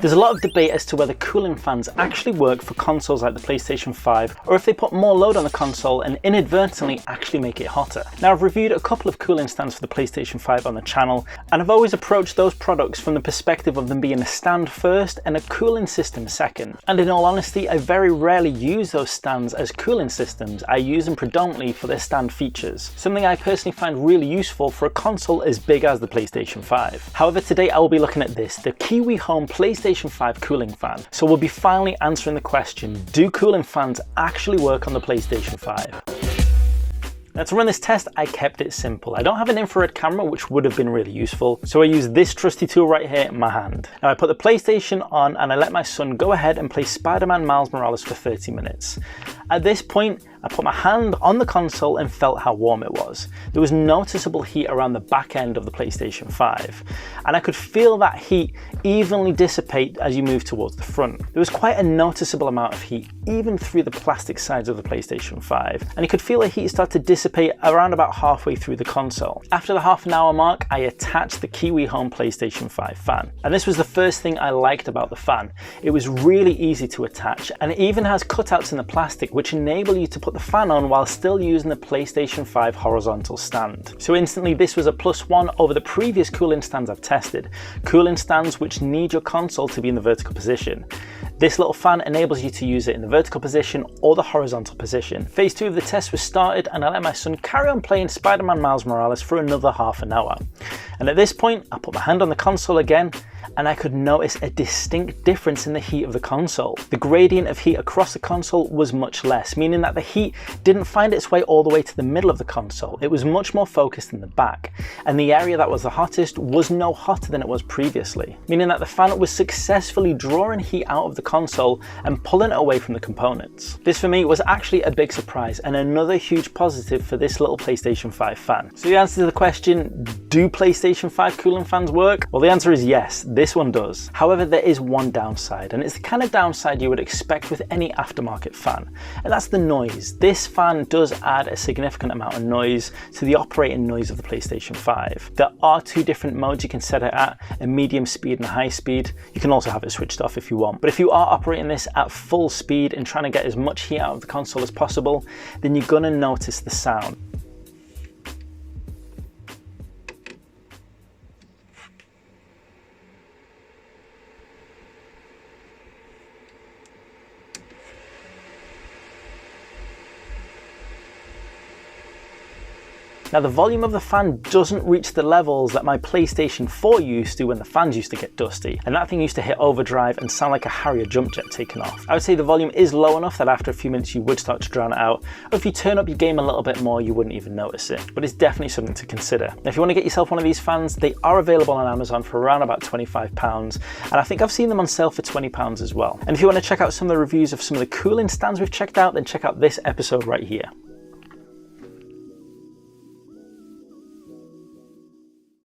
There's a lot of debate as to whether cooling fans actually work for consoles like the PlayStation 5, or if they put more load on the console and inadvertently actually make it hotter. Now, I've reviewed a couple of cooling stands for the PlayStation 5 on the channel, and I've always approached those products from the perspective of them being a stand first and a cooling system second. And in all honesty, I very rarely use those stands as cooling systems. I use them predominantly for their stand features, something I personally find really useful for a console as big as the PlayStation 5. However, today I will be looking at this, the KIWIHOME PlayStation 5 cooling fan. So we'll be finally answering the question, do cooling fans actually work on the PlayStation 5? Now, to run this test, I kept it simple. I don't have an infrared camera, which would have been really useful, so I used this trusty tool right here in my hand. Now, I put the PlayStation on and I let my son go ahead and play Spider-Man Miles Morales for 30 minutes. At this point, I put my hand on the console and felt how warm it was. There was noticeable heat around the back end of the PlayStation 5, and I could feel that heat evenly dissipate as you move towards the front. There was quite a noticeable amount of heat, even through the plastic sides of the PlayStation 5, and you could feel the heat start to dissipate around about halfway through the console. After the half-an-hour mark, I attached the KIWIHOME PlayStation 5 fan, and this was the first thing I liked about the fan. It was really easy to attach, and it even has cutouts in the plastic which enable you to put the fan on while still using the PlayStation 5 horizontal stand. So instantly this was a +1 over the previous cooling stands I've tested, cooling stands which need your console to be in the vertical position. This little fan enables you to use it in the vertical position or the horizontal position. Phase 2 of the test was started and I let my son carry on playing Spider-Man Miles Morales for another half an hour. And at this point, I put my hand on the console again and I could notice a distinct difference in the heat of the console. The gradient of heat across the console was much less, meaning that the heat didn't find its way all the way to the middle of the console. It was much more focused in the back, and the area that was the hottest was no hotter than it was previously, meaning that the fan was successfully drawing heat out of the console and pulling it away from the components. This for me was actually a big surprise and another huge positive for this little PlayStation 5 fan. So the answer to the question, do PlayStation 5 cooling fans work? Well, the answer is yes. This one does. However, there is one downside, and it's the kind of downside you would expect with any aftermarket fan, and that's the noise. This fan does add a significant amount of noise to the operating noise of the PlayStation 5. There are two different modes you can set it at, a medium speed and a high speed. You can also have it switched off if you want, but if you are operating this at full speed and trying to get as much heat out of the console as possible, then you're gonna notice the sound. Now, the volume of the fan doesn't reach the levels that my PlayStation 4 used to when the fans used to get dusty, and that thing used to hit overdrive and sound like a Harrier jump jet taking off. I would say the volume is low enough that after a few minutes you would start to drown it out, or if you turn up your game a little bit more you wouldn't even notice it, but it's definitely something to consider. Now, if you want to get yourself one of these fans, they are available on Amazon for around about £25, and I think I've seen them on sale for £20 as well. And if you want to check out some of the reviews of some of the cooling stands we've checked out, then check out this episode right here.